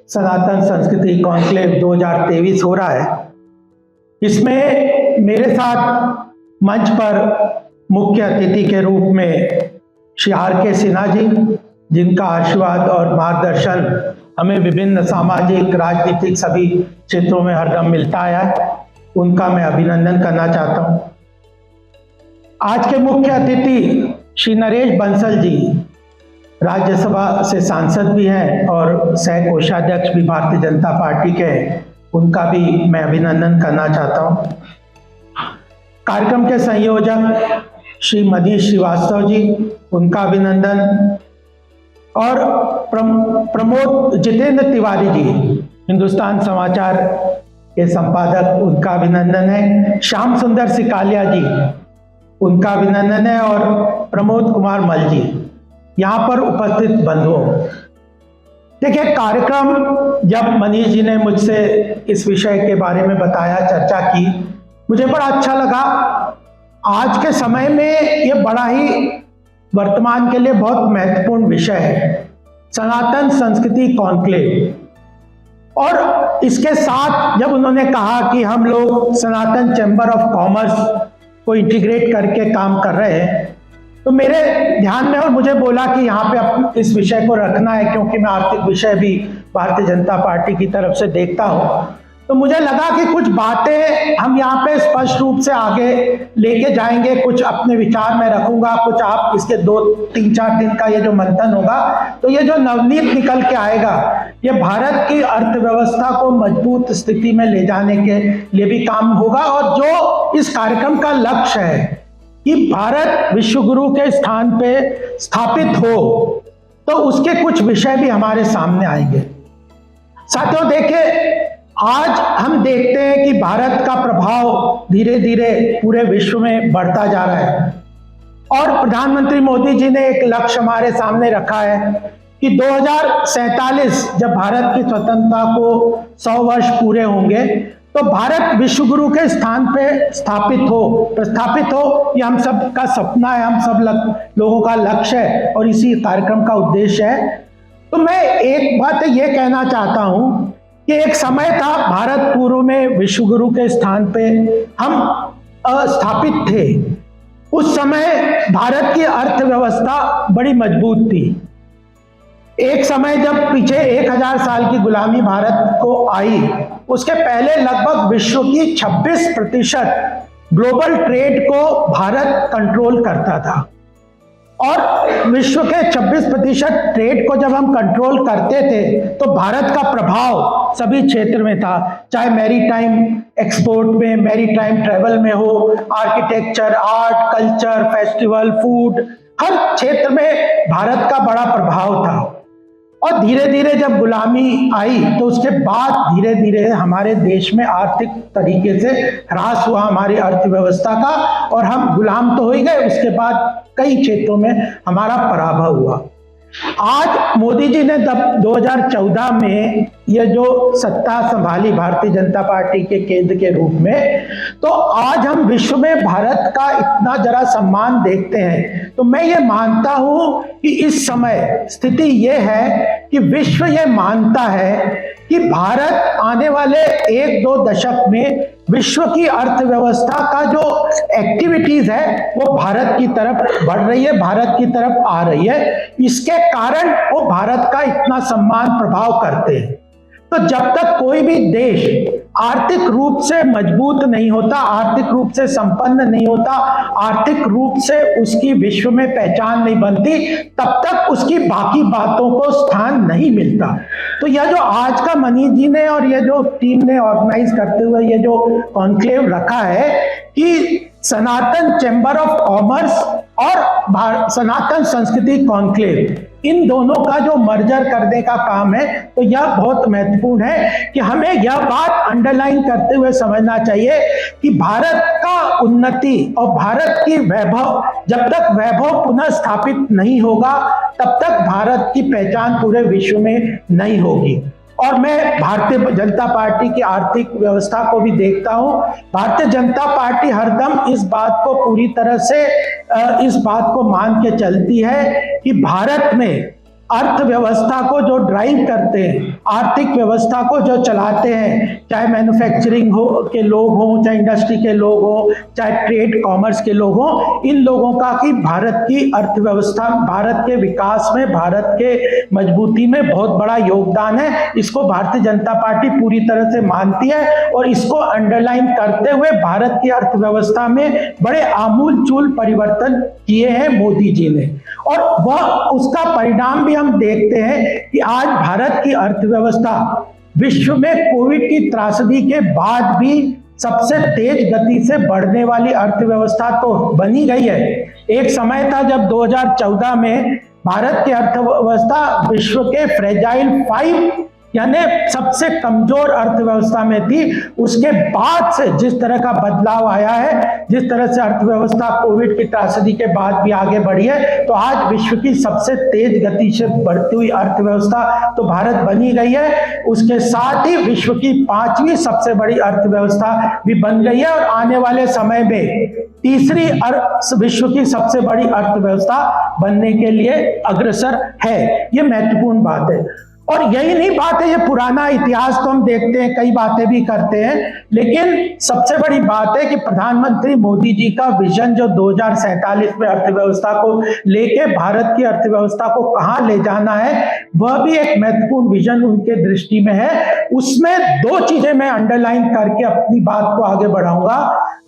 सनातन संस्कृति कॉन्क्लेव 2023 हो रहा है। इसमें मेरे साथ मंच पर मुख्य अतिथि के रूप में श्री R.K. सिन्हा जी, जिनका आशीर्वाद और मार्गदर्शन हमें विभिन्न सामाजिक, राजनीतिक सभी क्षेत्रों में हरदम मिलता है, उनका मैं अभिनंदन करना चाहता हूँ। आज के मुख्य अतिथि श्री नरेश बंसल जी, राज्यसभा से सांसद भी हैं और सह कोषाध्यक्ष भी भारतीय जनता पार्टी के हैं, उनका भी मैं अभिनंदन करना चाहता हूँ। कार्यक्रम के संयोजक श्री मनीष श्रीवास्तव जी, उनका अभिनंदन, और प्रमोद जितेंद्र तिवारी जी, हिंदुस्तान समाचार के संपादक, उनका अभिनंदन है। श्याम सुंदर सिकालिया जी, उनका अभिनंदन है, और प्रमोद कुमार मल जी, यहाँ पर उपस्थित बंधुओं। देखिए, कार्यक्रम जब मनीष जी ने मुझसे इस विषय के बारे में बताया, चर्चा की, मुझे बड़ा अच्छा लगा। आज के समय में ये बड़ा ही वर्तमान के लिए बहुत महत्वपूर्ण विषय है, सनातन संस्कृति कॉन्क्लेव। और इसके साथ जब उन्होंने कहा कि हम लोग सनातन चैम्बर ऑफ कॉमर्स को इंटीग्रेट करके काम कर रहे हैं, तो मेरे ध्यान में और मुझे बोला कि यहाँ पे इस विषय को रखना है, क्योंकि मैं आर्थिक विषय भी भारतीय जनता पार्टी की तरफ से देखता हूँ। तो मुझे लगा कि कुछ बातें हम यहाँ पे स्पष्ट रूप से आगे लेके जाएंगे, कुछ अपने विचार में रखूंगा, कुछ आप इसके 2-3-4 दिन का ये जो मंथन होगा, तो ये जो नवनीत निकल के आएगा, ये भारत की अर्थव्यवस्था को मजबूत स्थिति में ले जाने के लिए भी काम होगा। और जो इस कार्यक्रम का लक्ष्य है कि भारत विश्व गुरु के स्थान पे स्थापित हो, तो उसके कुछ विषय भी हमारे सामने आएंगे। साथियों, देखिए, आज हम देखते हैं कि भारत का प्रभाव धीरे धीरे पूरे विश्व में बढ़ता जा रहा है, और प्रधानमंत्री मोदी जी ने एक लक्ष्य हमारे सामने रखा है कि 2047 जब भारत की स्वतंत्रता को 100 वर्ष पूरे होंगे, तो भारत विश्व गुरु के स्थान पे प्रस्थापित हो। ये हम सब का सपना है, हम सब लोगों का लक्ष्य है, और इसी कार्यक्रम का उद्देश्य है। तो मैं एक बात ये कहना चाहता हूँ कि एक समय था, भारत पूर्व में विश्व गुरु के स्थान पे हम स्थापित थे। उस समय भारत की अर्थव्यवस्था बड़ी मजबूत थी। एक समय जब पीछे 1000 साल की गुलामी भारत को आई, उसके पहले लगभग विश्व की 26% ग्लोबल ट्रेड को भारत कंट्रोल करता था। और विश्व के 26% ट्रेड को जब हम कंट्रोल करते थे, तो भारत का प्रभाव सभी क्षेत्र में था, चाहे मैरीटाइम एक्सपोर्ट में, मैरीटाइम ट्रेवल में हो, architecture, art, culture, festival, food, हर क्षेत्र में भारत का बड़ा प्रभाव था। और धीरे धीरे जब गुलामी आई, तो उसके बाद धीरे धीरे हमारे देश में आर्थिक तरीके से ह्रास हुआ हमारी अर्थव्यवस्था का, और हम गुलाम तो हो ही गए, उसके बाद कई क्षेत्रों में हमारा पराभव हुआ। आज मोदी जी ने तब 2014 में ये जो सत्ता संभाली भारतीय जनता पार्टी के केंद्र के रूप में, तो आज हम विश्व में भारत का इतना जरा सम्मान देखते हैं। तो मैं ये मानता हूं कि इस समय स्थिति ये है कि विश्व ये मानता है कि भारत आने वाले 1-2 दशक में विश्व की अर्थव्यवस्था का जो एक्टिविटीज है वो भारत की तरफ बढ़ रही है, भारत की तरफ आ रही है। इसके कारण वो भारत का इतना सम्मान प्रभाव करते हैं। तो जब तक कोई भी देश आर्थिक रूप से मजबूत नहीं होता, आर्थिक रूप से संपन्न नहीं होता, आर्थिक रूप से उसकी विश्व में पहचान नहीं बनती, तब तक उसकी बाकी बातों को स्थान नहीं मिलता। तो यह जो आज का मनीष जी ने और ये जो टीम ने ऑर्गेनाइज करते हुए ये जो कॉन्क्लेव रखा है कि सनातन चैम्बर ऑफ कॉमर्स और सनातन संस्कृति कॉन्क्लेव, इन दोनों का जो मर्जर करने का काम है, तो यह बहुत महत्वपूर्ण है कि हमें यह बात अंडरलाइन करते हुए समझना चाहिए कि भारत का उन्नति और भारत की वैभव, जब तक वैभव पुनः स्थापित नहीं होगा, तब तक भारत की पहचान पूरे विश्व में नहीं होगी। और मैं भारतीय जनता पार्टी की आर्थिक व्यवस्था को भी देखता हूं। भारतीय जनता पार्टी हरदम इस बात को पूरी तरह से इस बात को मान के चलती है कि भारत में अर्थव्यवस्था को जो ड्राइव करते हैं, आर्थिक व्यवस्था को जो चलाते हैं, चाहे मैन्युफैक्चरिंग हो के लोग हों, चाहे इंडस्ट्री के लोग हों, चाहे ट्रेड कॉमर्स के लोग हों, इन लोगों का कि भारत की अर्थव्यवस्था, भारत के विकास में, भारत के मजबूती में बहुत बड़ा योगदान है। इसको भारतीय जनता पार्टी पूरी तरह से मानती है और इसको अंडरलाइन करते हुए भारत की अर्थव्यवस्था में बड़े आमूलचूल परिवर्तन किए हैं मोदी जी ने, और वह उसका परिणाम भी हम देखते हैं कि आज भारत की अर्थव्यवस्था विश्व में कोविड की त्रासदी के बाद भी सबसे तेज गति से बढ़ने वाली अर्थव्यवस्था तो बनी गई है। एक समय था जब 2014 में भारत की अर्थव्यवस्था विश्व के फ्रेजाइल 5 यानी सबसे कमजोर अर्थव्यवस्था में थी। उसके बाद से जिस तरह का बदलाव आया है, जिस तरह से अर्थव्यवस्था कोविड की त्रासदी के बाद भी आगे बढ़ी है, तो आज विश्व की सबसे तेज गति से बढ़ती हुई अर्थव्यवस्था तो भारत बनी गई है। उसके साथ ही विश्व की 5वीं सबसे बड़ी अर्थव्यवस्था भी बन गई है और आने वाले समय में तीसरी विश्व की सबसे बड़ी अर्थव्यवस्था बनने के लिए अग्रसर है। ये महत्वपूर्ण बात है। और यही नहीं बात है, ये पुराना इतिहास तो हम देखते हैं, कई बातें भी करते हैं, लेकिन सबसे बड़ी बात है कि प्रधानमंत्री मोदी जी का विजन जो 2047 में अर्थव्यवस्था को लेके भारत की अर्थव्यवस्था को कहां ले जाना है, वह भी एक महत्वपूर्ण विजन उनके दृष्टि में है। उसमें 2 चीजें मैं अंडरलाइन करके अपनी बात को आगे बढ़ाऊंगा।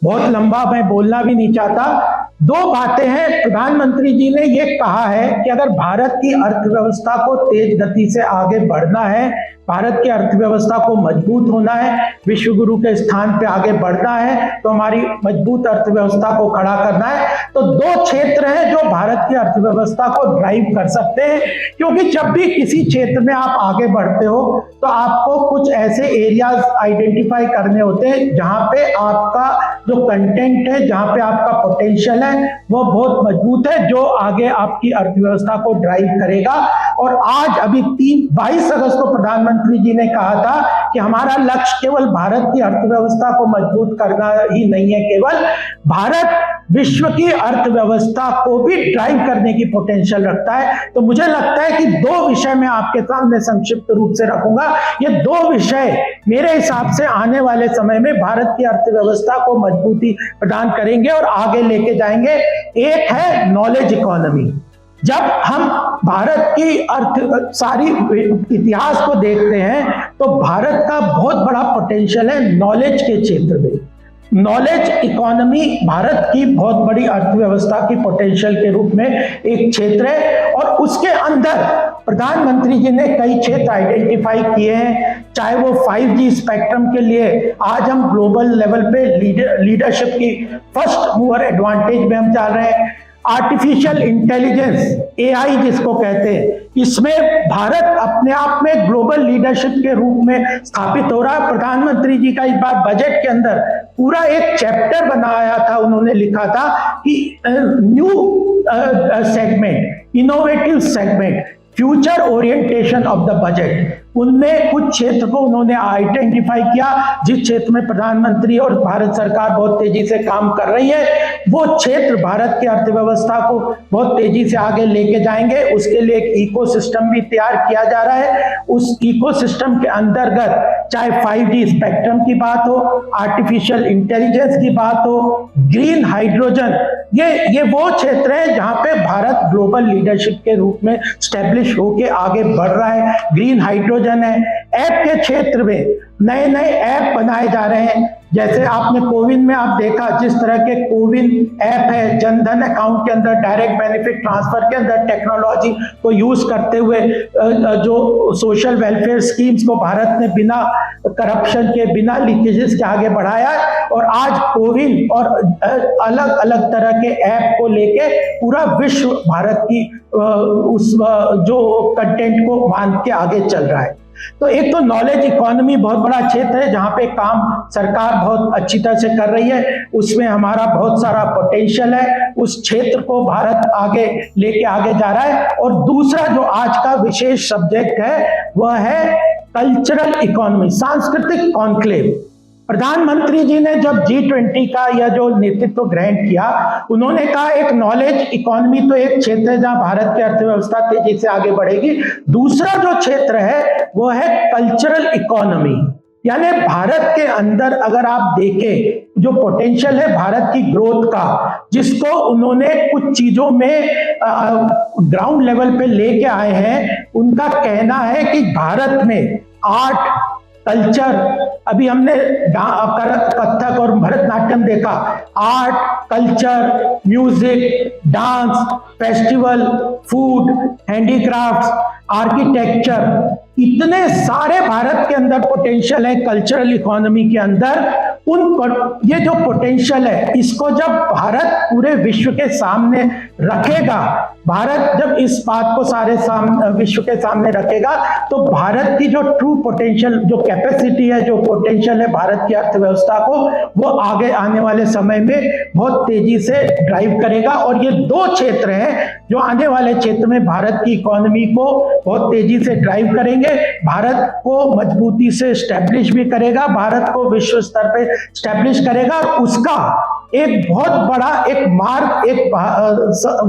बहुत लंबा मैं बोलना भी नहीं चाहता। 2 बातें हैं। प्रधानमंत्री जी ने ये कहा है कि अगर भारत की अर्थव्यवस्था को तेज गति से आगे बढ़ना है, भारत की अर्थव्यवस्था को मजबूत होना है, विश्व गुरु के स्थान पे आगे बढ़ना है, तो हमारी मजबूत अर्थव्यवस्था को खड़ा करना है, तो 2 क्षेत्र हैं जो भारत की अर्थव्यवस्था को ड्राइव कर सकते हैं। क्योंकि जब भी किसी क्षेत्र में आप आगे बढ़ते हो तो आपको कुछ ऐसे एरियाज आइडेंटिफाई करने होते हैं जहां पे आपका जो कंटेंट है, जहां पे आपका पोटेंशियल है, वो बहुत मजबूत है, जो आगे आपकी अर्थव्यवस्था को ड्राइव करेगा। और आज अभी 22 अगस्त को प्रधानमंत्री जी ने कहा था कि हमारा लक्ष्य केवल भारत की अर्थव्यवस्था को मजबूत करना ही नहीं है, केवल भारत विश्व की अर्थव्यवस्था को भी ड्राइव करने की पोटेंशियल रखता है। तो मुझे लगता है कि 2 विषय मैं आपके सामने संक्षिप्त रूप से रखूंगा। ये 2 विषय मेरे हिसाब से आने वाले समय में भारत की अर्थव्यवस्था को मजबूती प्रदान करेंगे और आगे लेके जाएंगे। एक है नॉलेज इकोनॉमी। जब हम भारत की सारी इतिहास को देखते हैं तो भारत का बहुत बड़ा पोटेंशियल है नॉलेज के क्षेत्र में। नॉलेज इकोनॉमी भारत की बहुत बड़ी अर्थव्यवस्था की पोटेंशियल के रूप में एक क्षेत्र है, और उसके अंदर प्रधानमंत्री जी ने कई क्षेत्र आइडेंटिफाई किए हैं। चाहे वो 5G स्पेक्ट्रम के लिए आज हम ग्लोबल लेवल पे लीडरशिप की फर्स्ट मूवर एडवांटेज में हम चल रहे हैं। आर्टिफिशियल इंटेलिजेंस, AI जिसको कहते हैं, इसमें भारत अपने आप में ग्लोबल लीडरशिप के रूप में स्थापित हो रहा है। प्रधानमंत्री जी का इस बार बजट के अंदर पूरा एक चैप्टर बनाया था, उन्होंने लिखा था कि new segment, innovative segment, future orientation of the budget. उनमें कुछ क्षेत्र को उन्होंने आइडेंटिफाई किया जिस क्षेत्र में प्रधानमंत्री और भारत सरकार बहुत तेजी से काम कर रही है। वो क्षेत्र भारत की अर्थव्यवस्था को बहुत तेजी से आगे लेके जाएंगे। उसके लिए एक इकोसिस्टम भी तैयार किया जा रहा है। उस इकोसिस्टम के अंतर्गत चाहे 5G स्पेक्ट्रम की बात हो, आर्टिफिशियल इंटेलिजेंस की बात हो, ग्रीन हाइड्रोजन, ये वो क्षेत्र है जहां पे भारत ग्लोबल लीडरशिप के रूप में स्टैब्लिश होके आगे बढ़ रहा है। ग्रीन हाइड्रोजन है। ऐप के क्षेत्र में नए नए ऐप बनाए जा रहे हैं। जैसे आपने कोविन में आप देखा, जिस तरह के कोविन ऐप है, जनधन अकाउंट के अंदर डायरेक्ट बेनिफिट ट्रांसफर के अंदर टेक्नोलॉजी को यूज करते हुए जो सोशल वेलफेयर स्कीम्स को भारत ने बिना करप्शन के, बिना लीकेजेस के आगे बढ़ाया है। और आज कोविन और अलग अलग तरह के ऐप को लेके पूरा विश्व भारत की उस जो कंटेंट को मान के आगे चल रहा है। तो एक तो नॉलेज इकोनॉमी बहुत बड़ा क्षेत्र है जहां पे काम सरकार बहुत अच्छी तरह से कर रही है। उसमें हमारा बहुत सारा पोटेंशियल है। उस क्षेत्र को भारत आगे लेके आगे जा रहा है। और दूसरा जो आज का विशेष सब्जेक्ट है वह है कल्चरल इकोनॉमी, सांस्कृतिक कॉन्क्लेव। प्रधानमंत्री जी ने जब G20 का यह जो नेतृत्व ग्रहण किया, उन्होंने कहा एक नॉलेज इकोनॉमी तो एक क्षेत्र है जहां भारत की अर्थव्यवस्था तेजी से आगे बढ़ेगी। दूसरा जो क्षेत्र है वो है कल्चरल इकोनॉमी, यानी भारत के अंदर अगर आप देखें जो पोटेंशियल है भारत की ग्रोथ का, जिसको उन्होंने कुछ चीजों में ग्राउंड लेवल पे लेके आए हैं। उनका कहना है कि भारत में आर्ट, कल्चर, अभी हमने कथक और भरतनाट्यम देखा, art, culture, music, dance, festival, food, handicrafts, architecture, इतने सारे भारत के अंदर पोटेंशियल है कल्चरल इकोनॉमी के अंदर। ये जो पोटेंशियल है इसको जब भारत पूरे विश्व के सामने रखेगा, भारत जब इस बात को सारे विश्व के सामने रखेगा, तो भारत की जो ट्रू पोटेंशियल, जो कैपेसिटी है, जो पोटेंशियल है भारत की अर्थव्यवस्था को, वो आगे आने वाले समय में बहुत तेजी से ड्राइव करेगा। और ये दो क्षेत्र हैं जो आने वाले क्षेत्र में भारत की इकोनॉमी को बहुत तेजी से ड्राइव करेंगे, भारत को मजबूती से स्टैब्लिश भी करेगा, भारत को विश्व स्तर पे स्टैब्लिश करेगा। और उसका एक बहुत बड़ा एक मार्ग, एक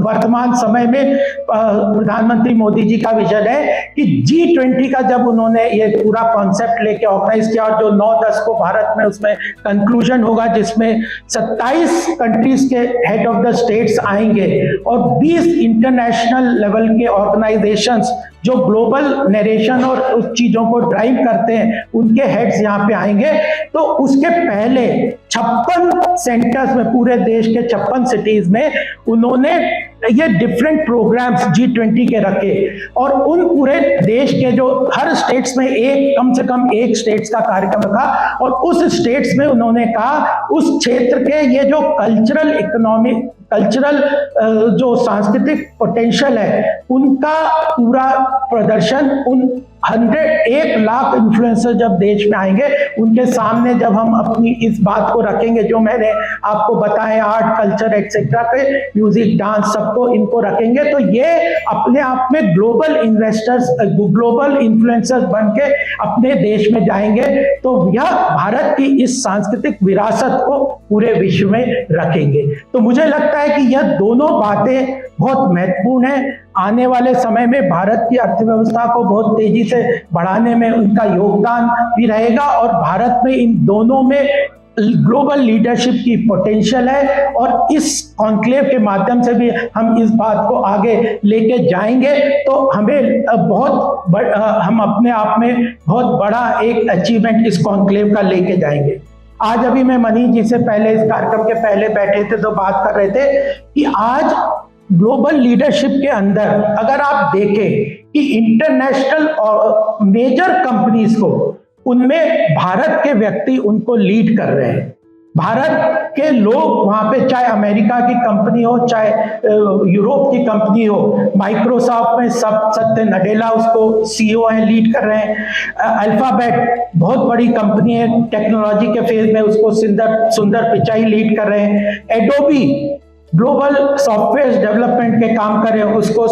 वर्तमान समय में प्रधानमंत्री मोदी जी का विजन है कि G20 का जब उन्होंने ये पूरा कॉन्सेप्ट लेके ऑर्गेनाइज किया, और जो 9-10 को भारत में उसमें कंक्लूजन होगा, जिसमें 27 कंट्रीज के हेड ऑफ द स्टेट्स आएंगे और 20 इंटरनेशनल लेवल के ऑर्गेनाइजेशंस जो ग्लोबल नरेशन और उस चीजों को ड्राइव करते हैं, उनके हेड्स यहाँ पे आएंगे। तो उसके पहले 56 सेंटर्स में, पूरे देश के 56 सिटीज में उन्होंने ये डिफरेंट प्रोग्राम्स G20 के रखे, और उन पूरे देश के जो हर स्टेट्स में कम से कम एक स्टेट्स का कार्यक्रम रखा, और उस स्टेट्स में उन्होंने कहा उस क्षेत्र के ये जो कल्चरल इकोनॉमी, कल्चरल जो सांस्कृतिक पोटेंशियल है, उनका पूरा प्रदर्शन, उन 1 लाख इन्फ्लुएंसर जब देश में आएंगे, उनके सामने जब हम अपनी इस बात को रखेंगे जो मैंने आपको बताए, आर्ट, कल्चर एक्सेट्रा पे, म्यूजिक, डांस, सबको इनको रखेंगे, तो ये अपने आप में ग्लोबल इन्वेस्टर्स, ग्लोबल इन्फ्लुएंसर्स बन के अपने देश में जाएंगे। तो यह भारत की इस सांस्कृतिक विरासत को पूरे विश्व में रखेंगे। तो मुझे लगता है कि यह दोनों बातें बहुत महत्वपूर्ण है। आने वाले समय में भारत की अर्थव्यवस्था को बहुत तेजी से बढ़ाने में उनका योगदान भी रहेगा, और भारत में इन दोनों में ग्लोबल लीडरशिप की पोटेंशियल है। और इस कॉन्क्लेव के माध्यम से भी हम इस बात को आगे लेके जाएंगे, तो हमें हम अपने आप में बहुत बड़ा एक अचीवमेंट इस कॉन्क्लेव का लेके जाएंगे। आज अभी मैं मनीष जी से पहले, इस कार्यक्रम के पहले बैठे थे तो बात कर रहे थे कि आज ग्लोबल लीडरशिप के अंदर अगर आप देखें कि इंटरनेशनल और मेजर कंपनीज को, उनमें भारत के व्यक्ति उनको लीड कर रहे हैं। भारत के लोग वहां पे, चाहे अमेरिका की कंपनी हो, चाहे यूरोप की कंपनी हो, माइक्रोसॉफ्ट में सत्य नडेला उसको CEO हैं, लीड कर रहे हैं। अल्फाबेट बहुत बड़ी कंपनी है टेक्नोलॉजी के फेज में, उसको सुंदर पिचाई लीड कर रहे हैं। एडोबी ग्लोबल सॉफ्टवेयर डेवलपमेंट के काम कर रहे हैं, उसको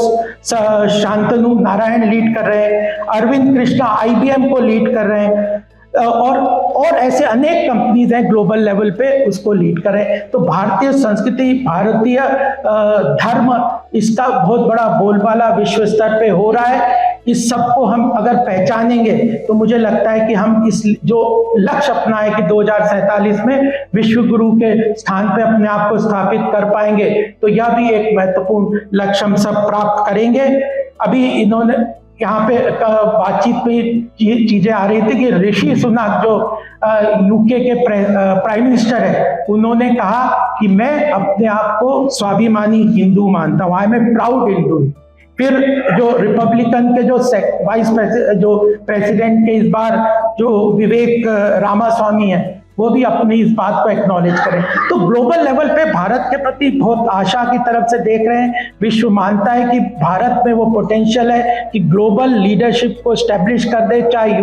शांतनु नारायण लीड कर रहे हैं। अरविंद कृष्णा IBM को लीड कर रहे हैं, और ऐसे अनेक कंपनीज हैं ग्लोबल लेवल पे, उसको लीड कर रहे हैं। तो भारतीय संस्कृति, भारतीय धर्म, इसका बहुत बड़ा बोलबाला विश्व स्तर पे हो रहा है। इस सब को हम अगर पहचानेंगे तो मुझे लगता है कि हम इस जो लक्ष्य अपना है कि 2047 में विश्व गुरु के स्थान पे अपने आप को स्थापित कर पाएंगे, तो यह भी एक महत्वपूर्ण लक्ष्य हम सब प्राप्त करेंगे। अभी इन्होंने यहाँ पे बातचीत में चीजें आ रही थी कि ऋषि सुनक जो UK के प्राइम मिनिस्टर है, उन्होंने कहा कि मैं अपने आप को स्वाभिमानी हिंदू मानता हूँ, I am a proud Hindu. फिर जो रिपब्लिकन के जो प्रेसिडेंट के इस बार जो विवेक रामास्वामी है, वो भी अपनी इस बात को एक्नॉलेज करें। तो ग्लोबल लेवल पे भारत के प्रति बहुत आशा की तरफ से देख रहे हैं। विश्व मानता है कि भारत में वो पोटेंशियल है कि ग्लोबल लीडरशिप को स्टैब्लिश कर दे, चाहे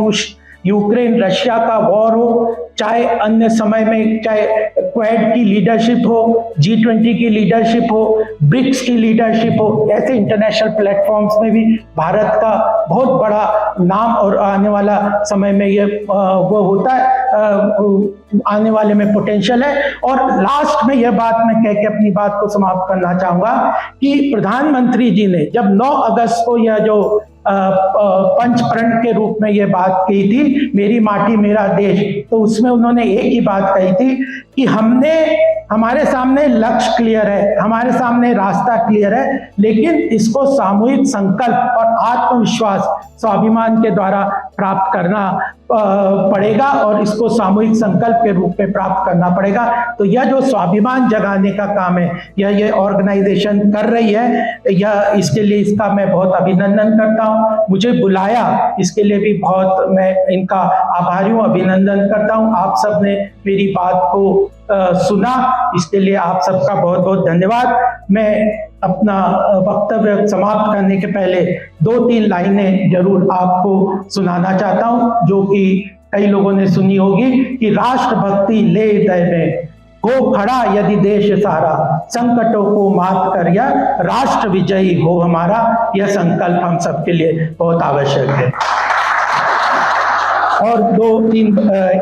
यूक्रेन रशिया का वॉर हो, चाहे अन्य समय में, चाहे क्वाड की लीडरशिप हो, G20 की लीडरशिप हो, ब्रिक्स की लीडरशिप हो, ऐसे इंटरनेशनल प्लेटफॉर्म्स में भी भारत का बहुत बड़ा नाम और आने वाला समय में ये वो होता है। आने वाले में पोटेंशियल है। और लास्ट में यह बात मैं कह के अपनी बात को समाप्त करना चाहूंगा कि प्रधानमंत्री जी ने जब 9 अगस्त को यह जो पंचप्रण के रूप में यह बात कही थी, मेरी माटी मेरा देश, तो उसमें उन्होंने एक ही बात कही थी कि हमारे सामने लक्ष्य क्लियर है, हमारे सामने रास्ता क्लियर है, लेकिन इसको सामूहिक संकल्प और आत्मविश्वास स्वाभिमान के द्वारा प्राप्त करना पड़ेगा और इसको सामूहिक संकल्प के रूप में प्राप्त करना पड़ेगा। तो यह जो स्वाभिमान जगाने का काम है यह ऑर्गेनाइजेशन कर रही है, यह इसके लिए इसका मैं बहुत अभिनंदन करता हूँ। मुझे बुलाया इसके लिए भी बहुत मैं इनका आभारी हूँ, अभिनंदन करता हूँ। आप सब ने मेरी बात को सुना, इसके लिए आप सबका बहुत बहुत धन्यवाद। मैं अपना वक्तव्य समाप्त करने के पहले 2-3 लाइनें जरूर आपको सुनाना चाहता हूं, जो कि कई लोगों ने सुनी होगी कि राष्ट्रभक्ति ले हृदय में, हो खड़ा यदि देश सारा, संकटों को मात कर या राष्ट्र विजयी हो हमारा, यह संकल्प हम सबके लिए बहुत आवश्यक है। और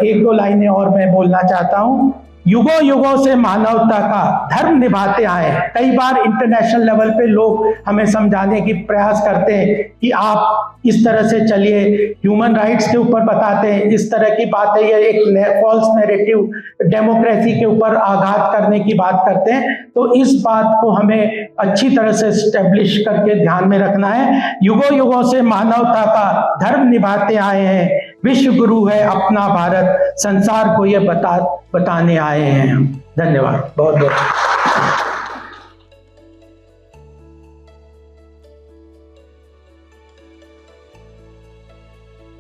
1-2 लाइनें और मैं बोलना चाहता हूं। युगों युगों से मानवता का धर्म निभाते आए। कई बार इंटरनेशनल लेवल पे लोग हमें समझाने की प्रयास करते हैं कि आप इस तरह से चलिए, ह्यूमन राइट्स के ऊपर बताते हैं, इस तरह की बातें, ये एक फॉल्स नैरेटिव डेमोक्रेसी के ऊपर आघात करने की बात करते हैं। तो इस बात को हमें अच्छी तरह से स्टैब्लिश करके ध्यान में रखना है। युगों युगों से मानवता का धर्म निभाते आए हैं, विश्व गुरु है अपना भारत, संसार को ये बताने आए हैं हम। धन्यवाद बहुत बहुत।